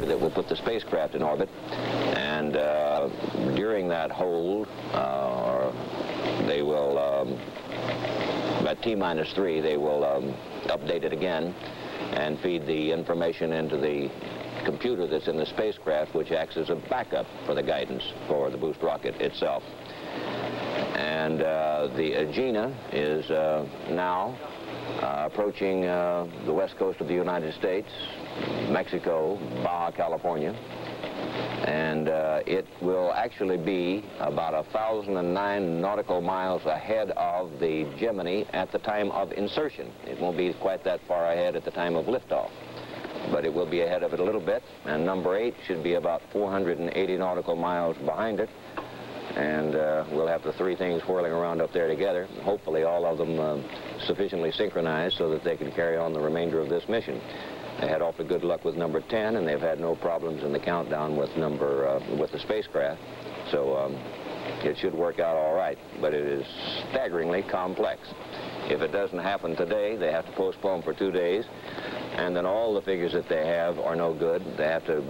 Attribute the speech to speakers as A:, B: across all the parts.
A: that will put the spacecraft in orbit, and during that hold, they will, at T-3, they will update it again and feed the information into the computer that's in the spacecraft, which acts as a backup for the guidance for the boost rocket itself. And the Gemini is now approaching the west coast of the United States, Mexico, Baja California, and it will actually be about 1,009 nautical miles ahead of the Gemini at the time of insertion. It won't be quite that far ahead at the time of liftoff, but it will be ahead of it a little bit, and number 8 should be about 480 nautical miles behind it, and we'll have the 3 things whirling around up there together, hopefully all of them sufficiently synchronized so that they can carry on the remainder of this mission. They had awfully good luck with number 10, and they've had no problems in the countdown with with the spacecraft, so it should work out all right, but it is staggeringly complex. If it doesn't happen today, they have to postpone for 2 days, and then all the figures that they have are no good. They have to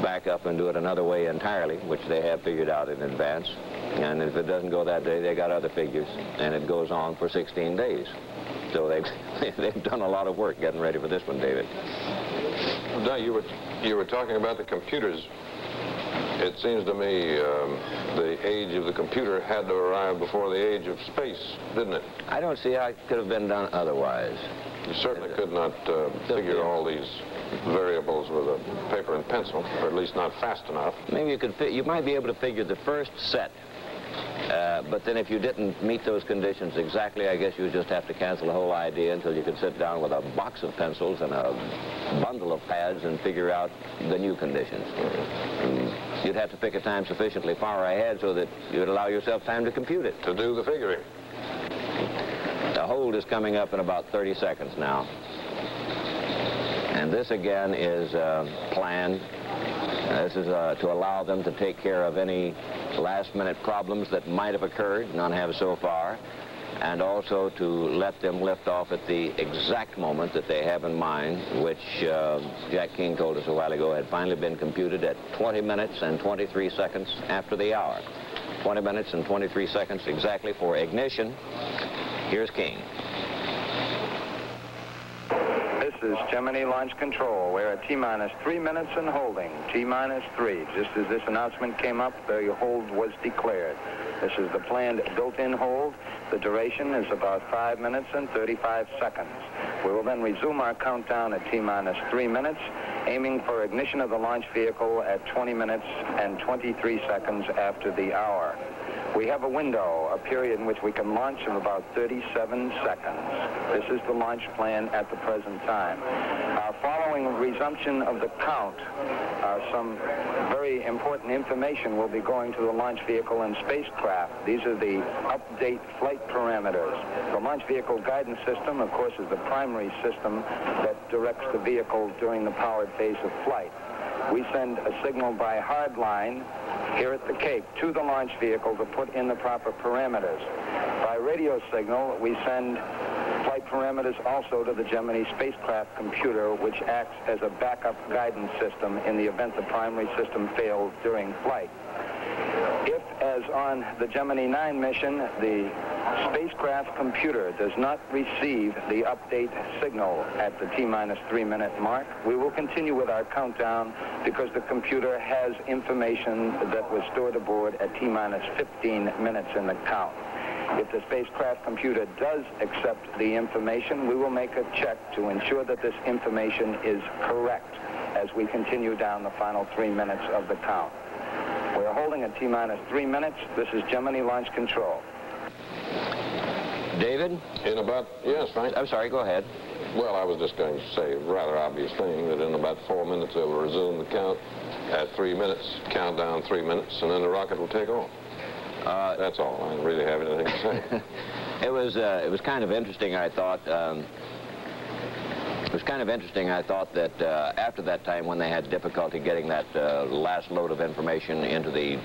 A: back up and do it another way entirely, which they have figured out in advance. And if it doesn't go that day, they got other figures, and it goes on for 16 days. So they've done a lot of work getting ready for this one, David.
B: Now, you were talking about the computers. It seems to me the age of the computer had to arrive before the age of space, didn't it?
A: I don't see how it could have been done otherwise.
B: You certainly could not figure all these variables with a paper and pencil, or at least not fast enough.
A: Maybe you might be able to figure the first set, but then if you didn't meet those conditions exactly, I guess you would just have to cancel the whole idea until you could sit down with a box of pencils and a bundle of pads and figure out the new conditions. You'd have to pick a time sufficiently far ahead so that you'd allow yourself time to compute it.
B: To do the figuring.
A: The hold is coming up in about 30 seconds now. And this again is planned. This is to allow them to take care of any last-minute problems that might have occurred, none have so far, and also to let them lift off at the exact moment that they have in mind, which Jack King told us a while ago had finally been computed at 20 minutes and 23 seconds after the hour. 20 minutes and 23 seconds exactly for ignition. Here's King.
C: This is Gemini Launch Control. We're at T-3 minutes and holding. T-3. Just as this announcement came up, the hold was declared. This is the planned built-in hold. The duration is about 5 minutes and 35 seconds. We will then resume our countdown at T-3 minutes, aiming for ignition of the launch vehicle at 20 minutes and 23 seconds after the hour. We have a window, a period in which we can launch of about 37 seconds. This is the launch plan at the present time. Following resumption of the count, some very important information will be going to the launch vehicle and spacecraft. These are the update flight parameters. The launch vehicle guidance system, of course, is the primary system that directs the vehicle during the powered phase of flight. We send a signal by hard line here at the Cape to the launch vehicle to put in the proper parameters. By radio signal, we send flight parameters also to the Gemini spacecraft computer, which acts as a backup guidance system in the event the primary system fails during flight. If, as on the Gemini 9 mission, the spacecraft computer does not receive the update signal at the T-3 minute mark, we will continue with our countdown because the computer has information that was stored aboard at T-15 minutes in the count. If the spacecraft computer does accept the information, we will make a check to ensure that this information is correct as we continue down the final 3 minutes of the count. We're holding at T-3 minutes. This is Gemini Launch Control.
A: David?
B: Yes, Frank?
A: I'm sorry, go ahead.
B: Well, I was just going to say a rather obvious thing, that in about 4 minutes they will resume the count at 3 minutes, count down 3 minutes, and then the rocket will take off. That's all. I don't really have anything to say.
A: It was kind of interesting, I thought. It was kind of interesting, I thought, that after that time when they had difficulty getting that last load of information into the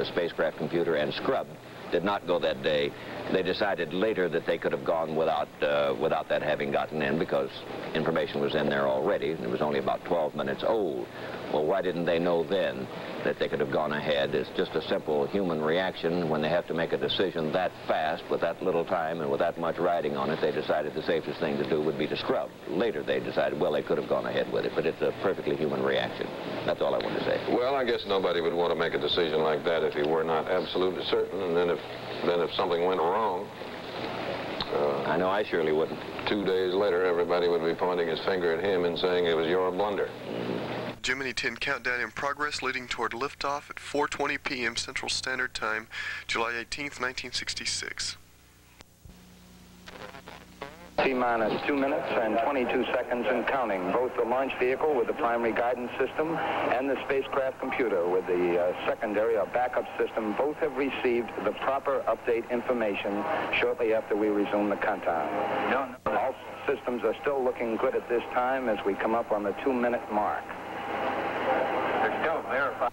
A: spacecraft computer and scrubbed, did not go that day, they decided later that they could have gone without that having gotten in because information was in there already, and it was only about 12 minutes old. well, why didn't they know then that they could have gone ahead? It's just a simple human reaction. When they have to make a decision that fast, with that little time and with that much riding on it, they decided the safest thing to do would be to scrub. Later they decided, well, they could have gone ahead with it, but it's a perfectly human reaction. That's all I want to say.
B: Well, I guess nobody would want to make a decision like that if he were not absolutely certain, and then if something went wrong,
A: I know I surely wouldn't.
B: 2 days later, everybody would be pointing his finger at him and saying it was your blunder.
D: Gemini 10 countdown in progress, leading toward liftoff at 4:20 p.m. Central Standard Time, July 18th, 1966.
C: T-minus 2 minutes and 22 seconds and counting. Both the launch vehicle with the primary guidance system and the spacecraft computer with the secondary or backup system both have received the proper update information shortly after we resume the countdown. All systems are still looking good at this time as we come up on the 2-minute mark. They're still verified.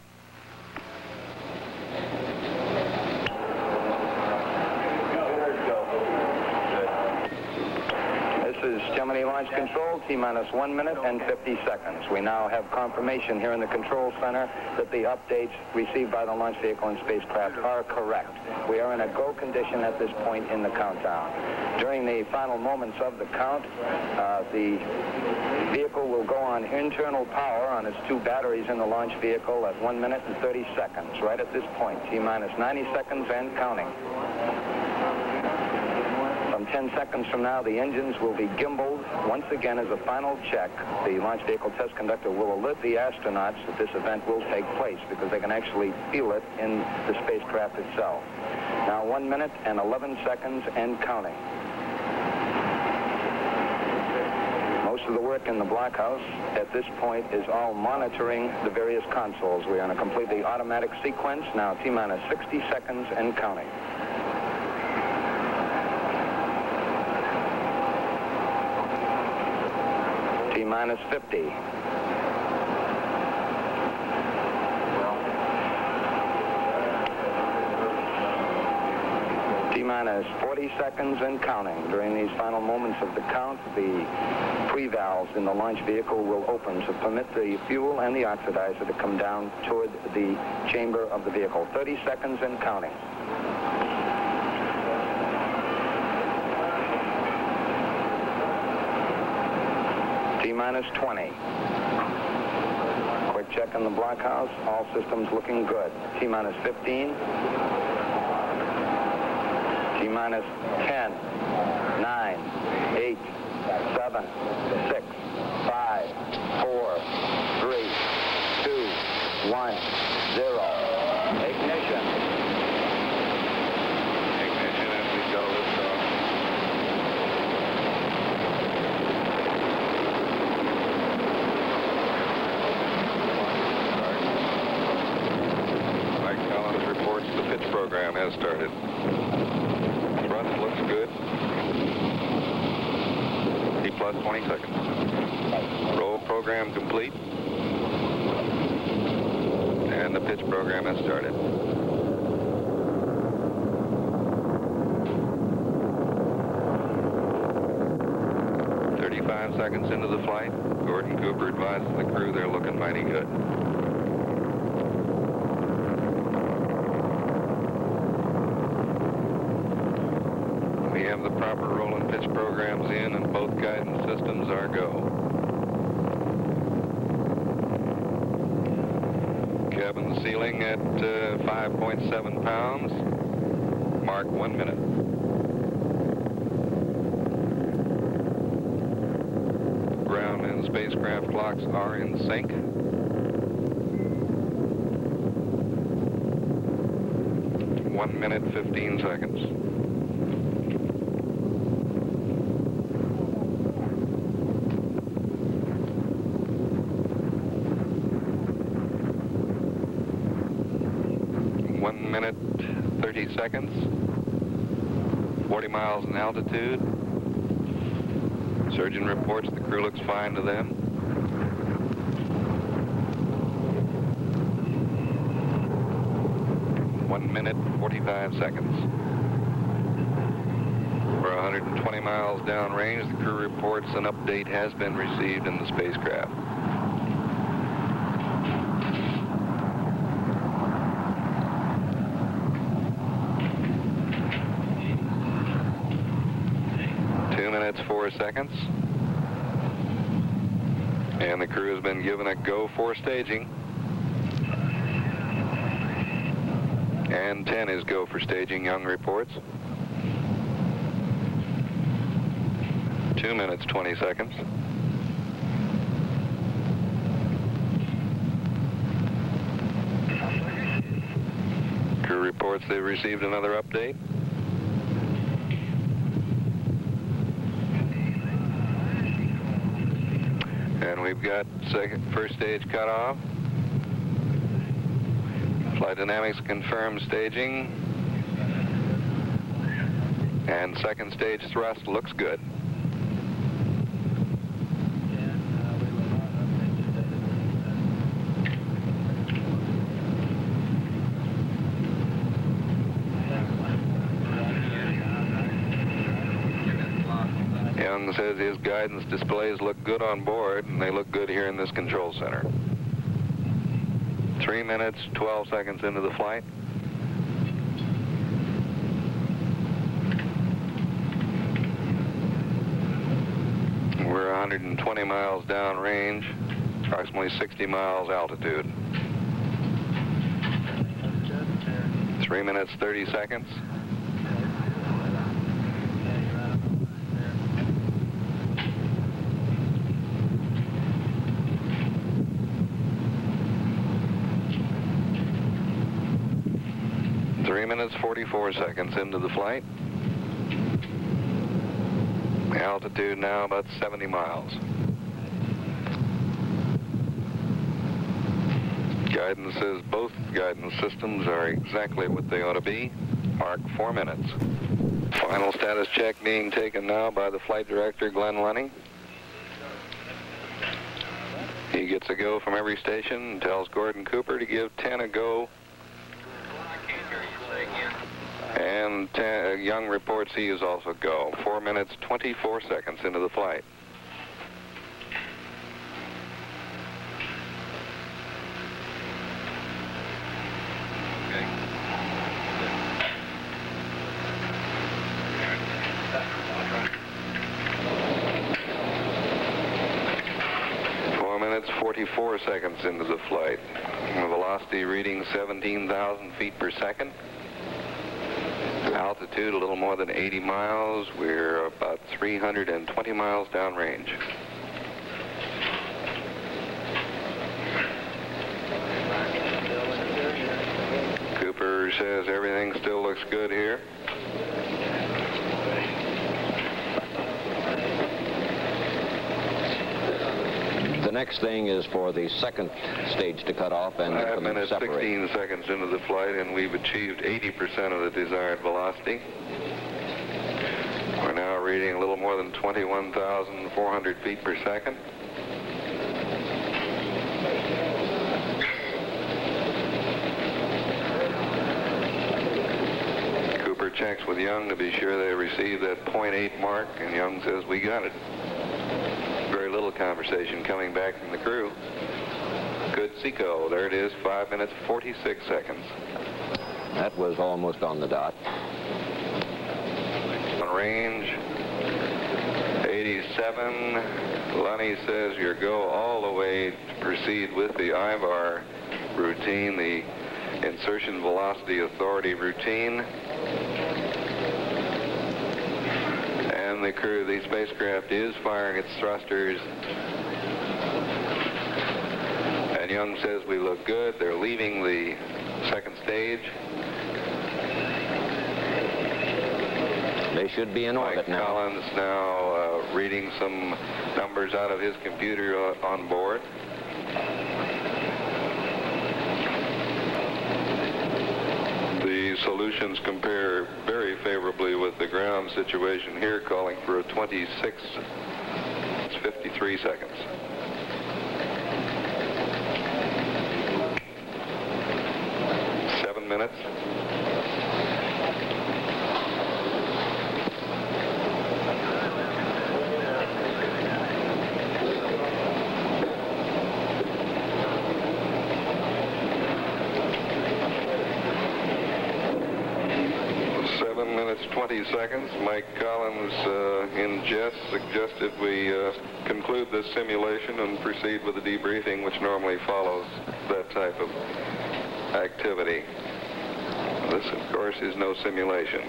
C: This is Gemini Launch Control, T-minus 1 minute and 50 seconds. We now have confirmation here in the control center that the updates received by the launch vehicle and spacecraft are correct. We are in a go condition at this point in the countdown. During the final moments of the count, the vehicle will go on internal power on its 2 batteries in the launch vehicle at 1 minute and 30 seconds. Right at this point, T-minus 90 seconds and counting. Some 10 seconds from now, the engines will be gimbaled. Once again, as a final check, the launch vehicle test conductor will alert the astronauts that this event will take place because they can actually feel it in the spacecraft itself. Now 1 minute and 11 seconds and counting. Most of the work in the blockhouse at this point is all monitoring the various consoles. We are in a completely automatic sequence. Now T-minus 60 seconds and counting. T-minus 50. T-minus 40 seconds and counting. During these final moments of the count, the pre-valves in the launch vehicle will open to permit the fuel and the oxidizer to come down toward the chamber of the vehicle. 30 seconds and counting. T-minus 20. Quick check in the blockhouse. All systems looking good. T-minus 15. T-minus 10, 9, 8, 7, 6, 5, 4, 3, 2, 1, 0. Ignition.
B: Ignition as we go liftoff. Mike Collins reports the pitch program has started. Run looks good. T plus 20 seconds. Roll program complete. And the pitch program has started. Seconds into the flight, Gordon Cooper advises the crew they're looking mighty good. We have the proper roll and pitch programs in, and both guidance systems are go. Cabin ceiling at 5.7 pounds. Mark 1 minute. Spacecraft clocks are in sync. One minute, 15 seconds. One minute, 30 seconds. 40 miles in altitude. Surgeon reports the crew looks fine to them. One minute, 45 seconds. We're 120 miles downrange. The crew reports an update has been received in the spacecraft.
E: 44 seconds. And the crew has been given a go for staging. And 10 is go for staging, Young reports. 2 minutes, 20 seconds. Crew reports they received another update. And we've got first stage cut off. Flight Dynamics confirms staging. And second stage thrust looks good. Young says his guidance displays look good on board, and they look good here in this control center. 3 minutes, 12 seconds into the flight. We're 120 miles downrange, approximately 60 miles altitude. 3 minutes, 30 seconds. Minutes 44 seconds into the flight. Altitude now about 70 miles. Guidance says both guidance systems are exactly what they ought to be. Mark 4 minutes. Final status check being taken now by the flight director, Glenn Lunny. He gets a go from every station and tells Gordon Cooper to give 10 a go. And Young reports he is also go. 4 minutes, 24 seconds into the flight.
F: Okay.
E: 4 minutes, 44 seconds into the flight. The velocity reading 17,000 feet per second. Altitude a little more than 80 miles. We're about 320 miles downrange. Cooper says everything still looks good here.
A: The next thing is for the second stage to cut off and
E: 5 minutes,
A: separate.
E: 16 seconds into the flight, and we've achieved 80% of the desired velocity. We're now reading a little more than 21,400 feet per second. Cooper checks with Young to be sure they receive that 0.8 mark, and Young says, we got it. Very little conversation coming back from the crew. Good Seco. There it is, 5 minutes, 46 seconds.
A: That was almost on the dot.
E: On range, 87. Lunny says you go all the way to proceed with the IVAR routine, the Insertion Velocity Authority routine. And the crew of the spacecraft is firing its thrusters. And Young says we look good. They're leaving the second stage.
A: They should be in orbit now.
E: Mike Collins now reading some numbers out of his computer on board. The solutions compare very favorably with the ground situation here, calling for a 26. It's 53 seconds. Minutes. minutes, 20 seconds. Mike Collins in jet suggested we conclude this simulation and proceed with the debriefing, which normally follows that type of activity. This, of course, is no simulation.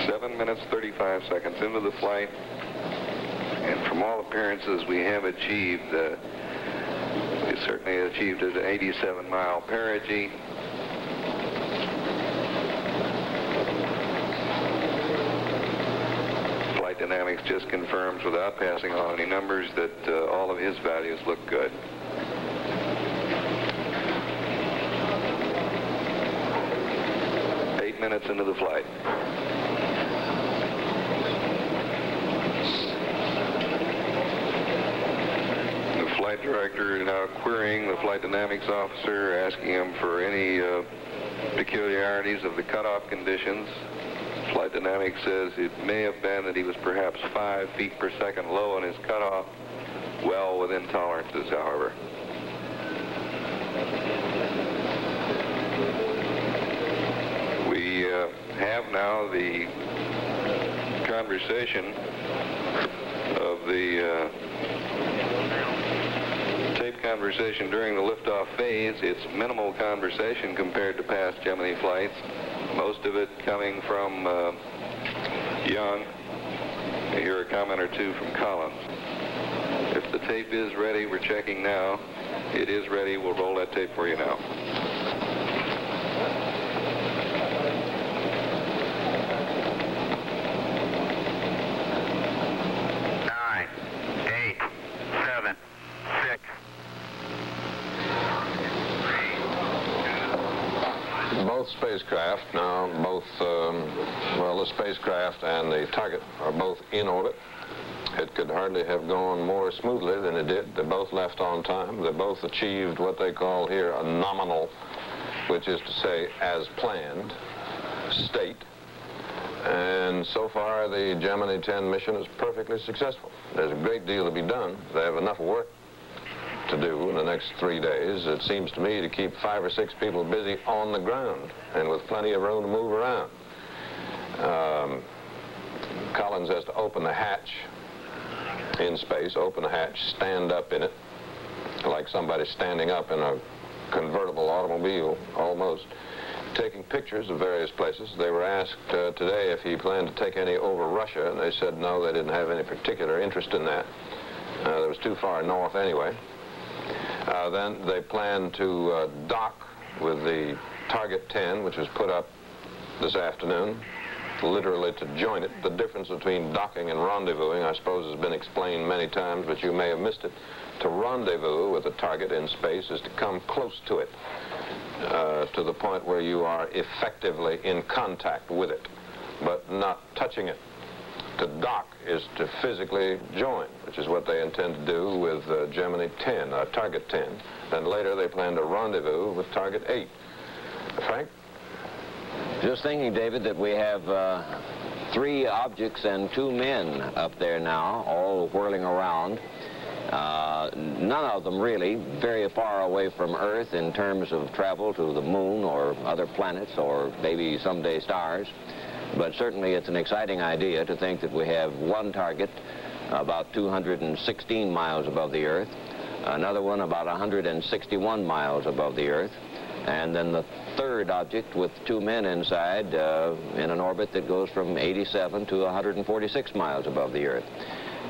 E: 7 minutes, 35 seconds into the flight, and from all appearances, we have achieved, we certainly achieved an 87-mile perigee. Flight dynamics just confirms, without passing on any numbers, that all of his values look good. Minutes into the flight. The flight director is now querying the flight dynamics officer, asking him for any peculiarities of the cutoff conditions. Flight dynamics says it may have been that he was perhaps 5 feet per second low on his cutoff, well within tolerances, however. Have now the conversation of the tape conversation during the liftoff phase. It's minimal conversation compared to past Gemini flights, most of it coming from Young. I hear a comment or two from Collins. If the tape is ready, we're checking now. It is ready. We'll roll that tape for you now.
F: 9, 8, 7, 6.
B: Both spacecraft now, well, the spacecraft and the target are both in orbit. It could hardly have gone more smoothly than it did. They both left on time. They both achieved what they call here a nominal, which is to say as planned, state. And so far, the Gemini 10 mission is perfectly successful. There's a great deal to be done. They have enough work to do in the next 3 days, it seems to me, to keep 5 or 6 people busy on the ground and with plenty of room to move around. Collins has to open the hatch in space, open the hatch, stand up in it, like somebody standing up in a convertible automobile, almost, taking pictures of various places. They were asked today if he planned to take any over Russia, and they said no, they didn't have any particular interest in that. That was too far north anyway. Then they planned to dock with the Target 10, which was put up this afternoon, literally to join it. The difference between docking and rendezvousing, I suppose, has been explained many times, but you may have missed it. To rendezvous with a target in space is to come close to it, to the point where you are effectively in contact with it, but not touching it. To dock is to physically join, which is what they intend to do with Gemini 10, Target 10. Then later they plan to rendezvous with Target 8. Frank?
A: Just thinking, David, that we have 3 objects and 2 men up there now, all whirling around. None of them really very far away from Earth in terms of travel to the moon or other planets or maybe someday stars. But certainly it's an exciting idea to think that we have one target about 216 miles above the Earth, another one about 161 miles above the Earth, and then the third object with 2 men inside in an orbit that goes from 87 to 146 miles above the Earth.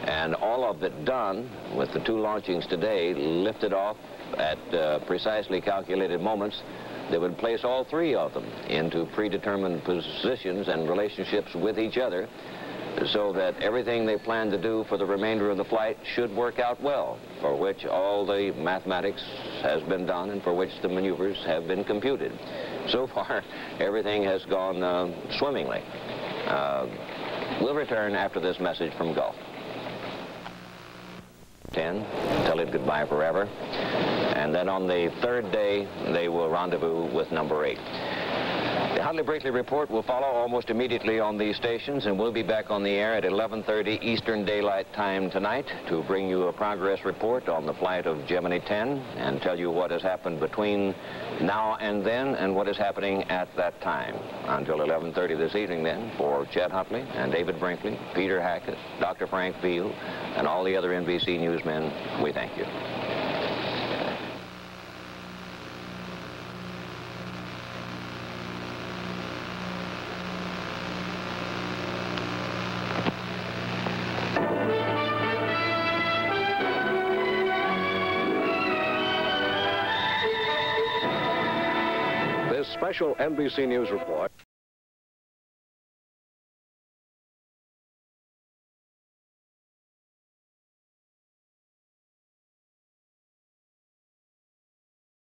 A: And all of it done with the 2 launchings today, lifted off at precisely calculated moments that would place all 3 of them into predetermined positions and relationships with each other, so that everything they plan to do for the remainder of the flight should work out well, for which all the mathematics has been done and for which the maneuvers have been computed. So far, everything has gone swimmingly. We'll return after this message from Gulf. 10, tell it goodbye forever. And then on the 3rd day, they will rendezvous with number 8. The Huntley-Brinkley Report will follow almost immediately on these stations, and we'll be back on the air at 11:30 Eastern Daylight Time tonight to bring you a progress report on the flight of Gemini 10 and tell you what has happened between now and then and what is happening at that time. Until 11:30 this evening, then, for Chet Huntley and David Brinkley, Peter Hackett, Dr. Frank Field, and all the other NBC newsmen, we thank you.
G: This special NBC News report